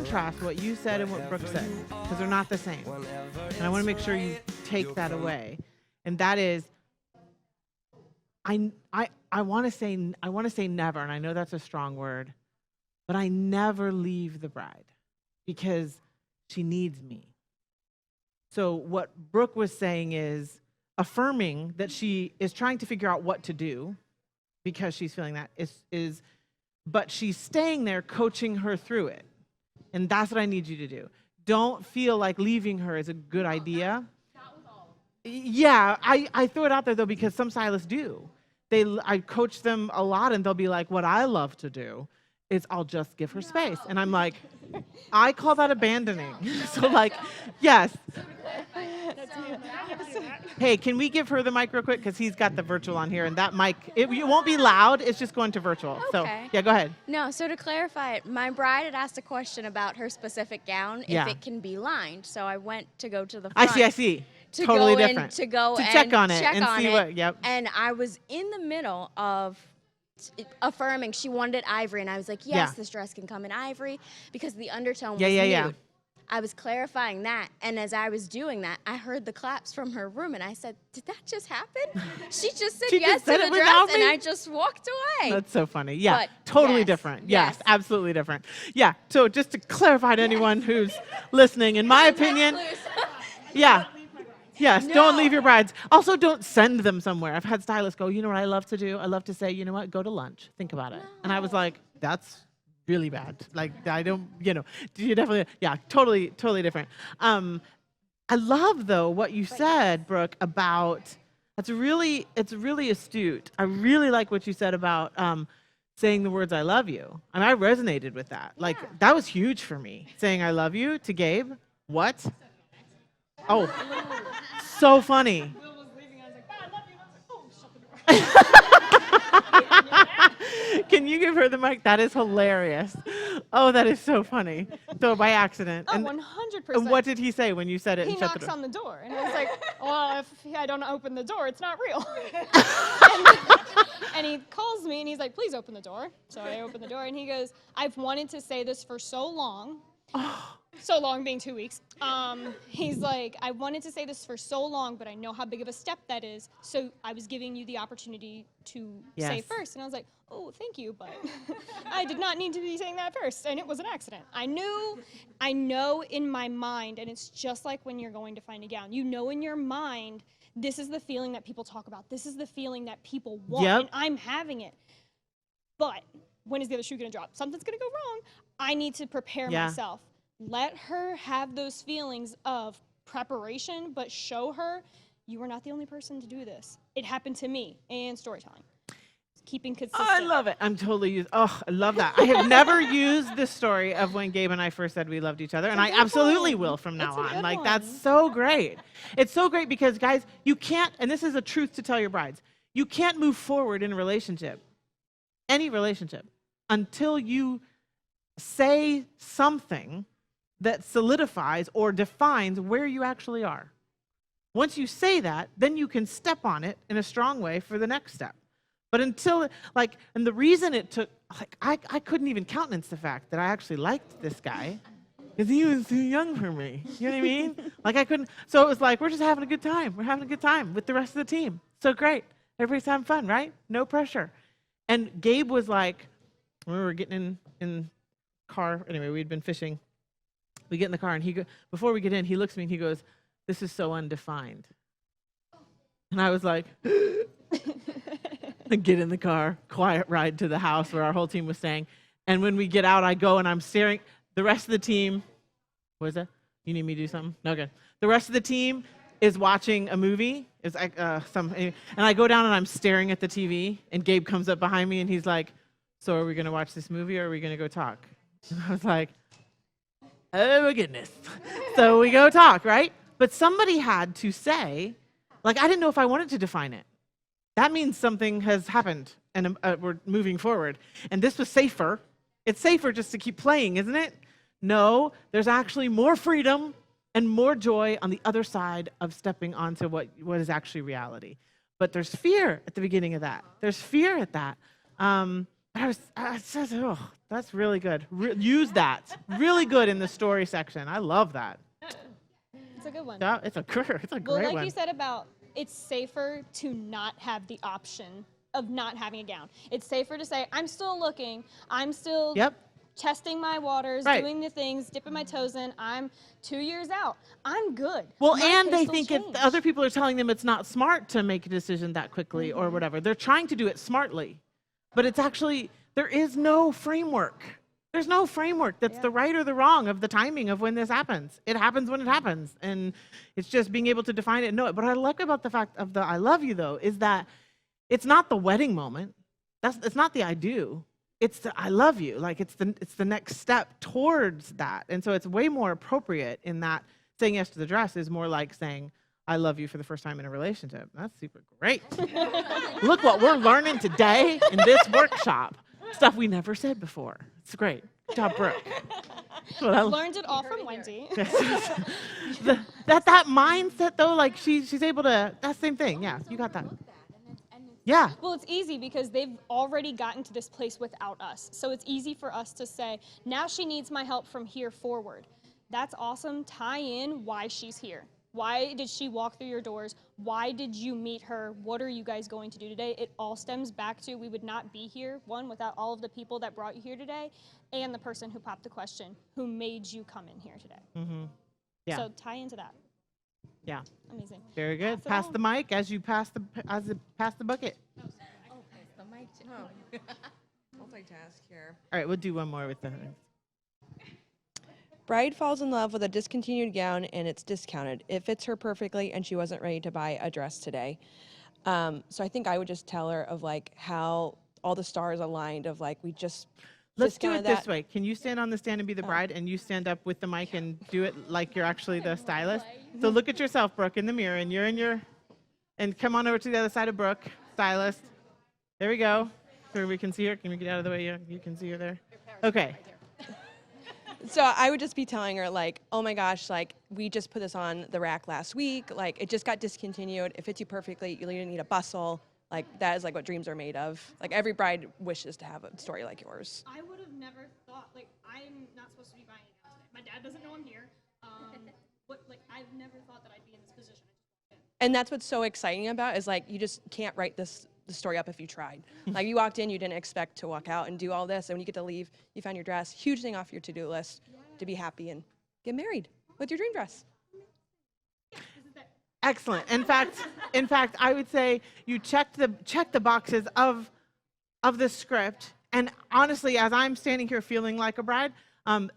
contrast what you said and what Brooke said, because they're not the same. And I want to make sure you take that away. And that is, I want to say never, and I know that's a strong word, but I never leave the bride because she needs me. So what Brooke was saying is affirming that she is trying to figure out what to do because she's feeling that but she's staying there coaching her through it. And that's what I need you to do. Don't feel like leaving her is a good idea. Yeah, I throw it out there though because some stylists do. I coach them a lot and they'll be like, what I love to do is I'll just give her space. And I'm like, I call that abandoning. So like, yes. Hey, can we give her the mic real quick? Because he's got the virtual on here and that mic, it won't be loud, it's just going to virtual. Okay. So yeah, go ahead. No, so to clarify, my bride had asked a question about her specific gown, if it can be lined. So I went to go to the front. I see. To totally go different. To check on it and see what, yep. And I was in the middle of affirming she wanted ivory, and I was like, yes, this dress can come in ivory because the undertone was nude. I was clarifying that, and as I was doing that, I heard the claps from her room, and I said, did that just happen? She just said yes to the dress, and I just walked away. That's so funny. Yeah, but totally different. Yes, absolutely different. Yeah, so just to clarify to anyone who's listening, in my opinion, yes, don't leave your brides. Also, don't send them somewhere. I've had stylists go, you know what I love to do? I love to say, you know what, go to lunch. Think about it. And I was like, that's really bad. Like, I don't, you definitely, totally different. I love, though, what you said, Brooke, about, it's really astute. I really like what you said about saying the words, I love you. And I resonated with that. Like, that was huge for me, saying I love you to Gabe. What? Oh, so funny. Will was leaving, I was like, I love you. I was like, oh, shut the door. Can you give her the mic? That is hilarious. Oh, that is so funny. So by accident. Oh, and, 100%. And what did he say when you said it? He and shut knocks the door? on the door, and I was like, well, if I don't open the door, it's not real. and he calls me, and he's like, please open the door. So I open the door, and he goes, I've wanted to say this for so long. So long being 2 weeks. He's like, I wanted to say this for so long, but I know how big of a step that is. So I was giving you the opportunity to say first. And I was like, oh, thank you, but I did not need to be saying that first. And it was an accident. I know in my mind, and it's just like when you're going to find a gown. You know in your mind, this is the feeling that people talk about. This is the feeling that people want, and I'm having it. But when is the other shoe going to drop? Something's going to go wrong. I need to prepare myself. Let her have those feelings of preparation, but show her you are not the only person to do this. It happened to me, and storytelling. Keeping consistent. Oh, I love it. I'm totally I love that. I have never used this story of when Gabe and I first said we loved each other, and I absolutely will from now on. Like, that's so great. It's so great because, guys, you can't, and this is a truth to tell your brides, you can't move forward in a relationship, any relationship, until you say something that solidifies or defines where you actually are. Once you say that, then you can step on it in a strong way for the next step. But until, and the reason it took, I couldn't even countenance the fact that I actually liked this guy because he was too young for me. You know what I mean? I couldn't, so it was like, we're just having a good time. We're having a good time with the rest of the team. So great. Everybody's having fun, right? No pressure. And Gabe was like, when we were getting in car, anyway, we'd been fishing. We get in the car, and before we get in, he looks at me and he goes, this is so undefined. And I was like, and get in the car, quiet ride to the house where our whole team was staying. And when we get out, I go and I'm staring. The rest of the team, what is that? You need me to do something? No, good. The rest of the team is watching a movie. It's like and I go down and I'm staring at the TV, and Gabe comes up behind me and he's like, so are we going to watch this movie or are we going to go talk? And I was like, oh my goodness. So we go talk, right? But somebody had to say, I didn't know if I wanted to define it. That means something has happened and we're moving forward. And this was safer. It's safer just to keep playing, isn't it? No, there's actually more freedom and more joy on the other side of stepping onto what is actually reality. But there's fear at the beginning of that. There's fear at that. That's That's really good. Use that. Really good in the story section. I love that. It's a good one. Yeah, it's a great Well, like one. you said about it's safer to not have the option of not having a gown. It's safer to say, I'm still looking. I'm still testing my waters, doing the things, dipping my toes in. I'm 2 years out. I'm good. Well, My and they taste will think other people are telling them it's not smart to make a decision that quickly or whatever. They're trying to do it smartly. But it's actually, there is no framework. There's no framework that's the right or the wrong of the timing of when this happens. It happens when it happens. And it's just being able to define it and know it. But what I like about the fact of the I love you, though, is that it's not the wedding moment. It's not the I do. It's the I love you. Like it's the next step towards that. And so it's way more appropriate in that saying yes to the dress is more like saying I love you for the first time in a relationship. That's super great. Look what we're learning today in this workshop. Stuff we never said before. It's great. Good job, Brooke. Learned it all from Wendy. that mindset though, like she's able to, that same thing. Yeah, you got that. Yeah. Well, it's easy because they've already gotten to this place without us. So it's easy for us to say, now she needs my help from here forward. That's awesome. Tie in why she's here. Why did she walk through your doors? Why did you meet her? What are you guys going to do today? It all stems back to we would not be here, one, without all of the people that brought you here today, and the person who popped the question, who made you come in here today. Mm-hmm. Yeah. So tie into that. Yeah. Amazing. Very good. Pass the mic as you pass the bucket. Oh, pass the mic. Oh. Multitask here. All right, we'll do one more with the. Bride falls in love with a discontinued gown and it's discounted. It fits her perfectly and she wasn't ready to buy a dress today. So I think I would just tell her of like how all the stars aligned of like we just Let's do it discounted this way. Can you stand on the stand and be the bride and you stand up with the mic and do it like you're actually the stylist? So look at yourself, Brooke, in the mirror and you're in your, and come on over to the other side of Brooke, stylist. There we go. So we can see her. Can we get out of the way? You can see her there. Okay. So I would just be telling her like, oh my gosh, like we just put this on the rack last week. Like it just got discontinued. It fits you perfectly. You don't need a bustle. Like that is like what dreams are made of. Like every bride wishes to have a story like yours. I would have never thought, like, I'm not supposed to be buying a gown today. My dad doesn't know I'm here. I've never thought that I'd be in this position. And that's what's so exciting about is like you just can't write the story up if you tried. Like you walked in, you didn't expect to walk out and do all this, and when you get to leave, you found your dress. Huge thing off your to-do list to be happy and get married with your dream dress. Excellent. In fact, I would say you check the boxes of the script. And honestly, as I'm standing here feeling like a bride,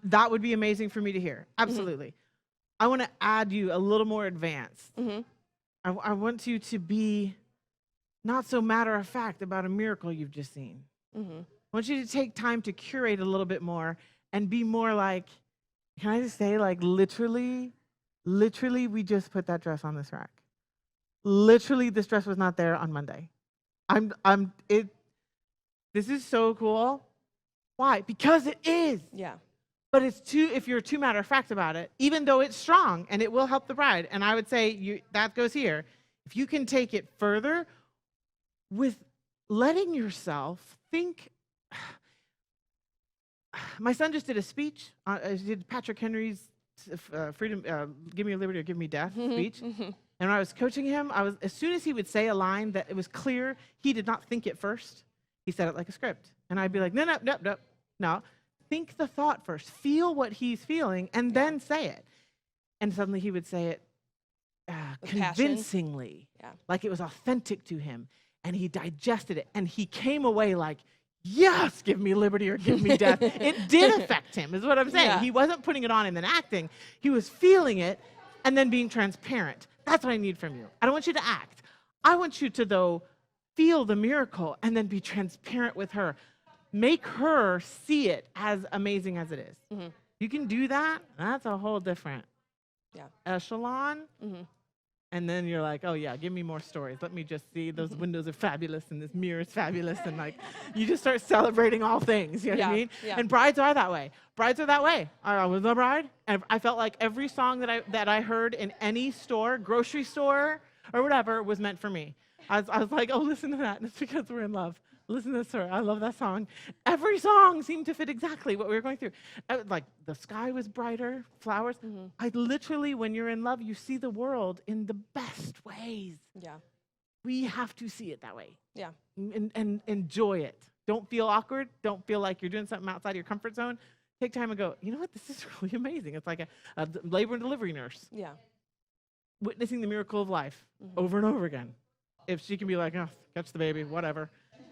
that would be amazing for me to hear. Absolutely. I want to add you a little more advanced. I want you to be not so matter of fact about a miracle you've just seen. I want you to take time to curate a little bit more and be more like, can I just say, like literally, we just put that dress on this rack. Literally, this dress was not there on Monday. This is so cool. Why? Because it is. Yeah. But if you're too matter of fact about it, even though it's strong and it will help the bride, and I would say that goes here. If you can take it further with letting yourself think. My son just did a speech. He did Patrick Henry's freedom, give me liberty or give me death speech. And when I was coaching him, as soon as he would say a line that it was clear he did not think it first, he said it like a script. And I'd be like, no. Think the thought first. Feel what he's feeling and then say it. And suddenly he would say it convincingly, like it was authentic to him. And he digested it. And he came away like, yes, give me liberty or give me death. It did affect him, is what I'm saying. Yeah. He wasn't putting it on and then acting. He was feeling it and then being transparent. That's what I need from you. I don't want you to act. I want you to, though, feel the miracle and then be transparent with her. Make her see it as amazing as it is. You can do that. That's a whole different echelon. And then you're like, oh yeah, give me more stories. Let me just see those windows are fabulous and this mirror is fabulous. And like, you just start celebrating all things, you know what I mean? Yeah. And brides are that way. Brides are that way. I was a bride and I felt like every song that I heard in any store, grocery store or whatever was meant for me. I was like, oh, listen to that. And it's because we're in love. Listen to this story. I love that song. Every song seemed to fit exactly what we were going through. Like the sky was brighter, flowers. I literally, when you're in love, you see the world in the best ways. Yeah. We have to see it that way. Yeah. And enjoy it. Don't feel awkward. Don't feel like you're doing something outside of your comfort zone. Take time and go, you know what? This is really amazing. It's like a labor and delivery nurse Yeah. witnessing the miracle of life over and over again. If she can be like, oh, catch the baby, whatever,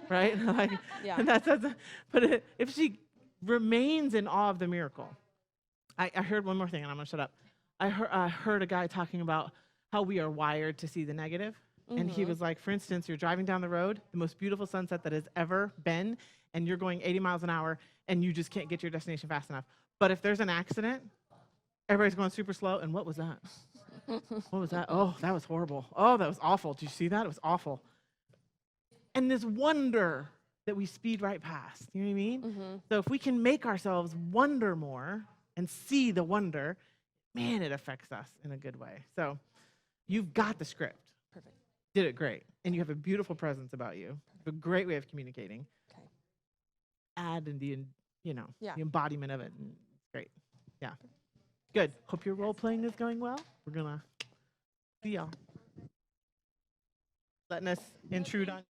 right? Like, Yeah. and but if she remains in awe of the miracle. I heard one more thing, and I'm gonna shut up. I heard a guy talking about how we are wired to see the negative. And he was like, for instance, you're driving down the road, the most beautiful sunset that has ever been, and you're going 80 miles an hour, and you just can't get to your destination fast enough. But if there's an accident, everybody's going super slow, and what was that? What was that? Oh, that was horrible. Oh, that was awful. Did you see that? It was awful. And this wonder that we speed right past. You know what I mean? So if we can make ourselves wonder more and see the wonder, man, it affects us in a good way. So you've got the script. Perfect. Did it great. And you have a beautiful presence about you. A great way of communicating. Okay. Add in the, the Yeah. embodiment of it. And it's great. Yeah. Good. Hope your role playing is going well. We're going to see y'all. Letting us intrude on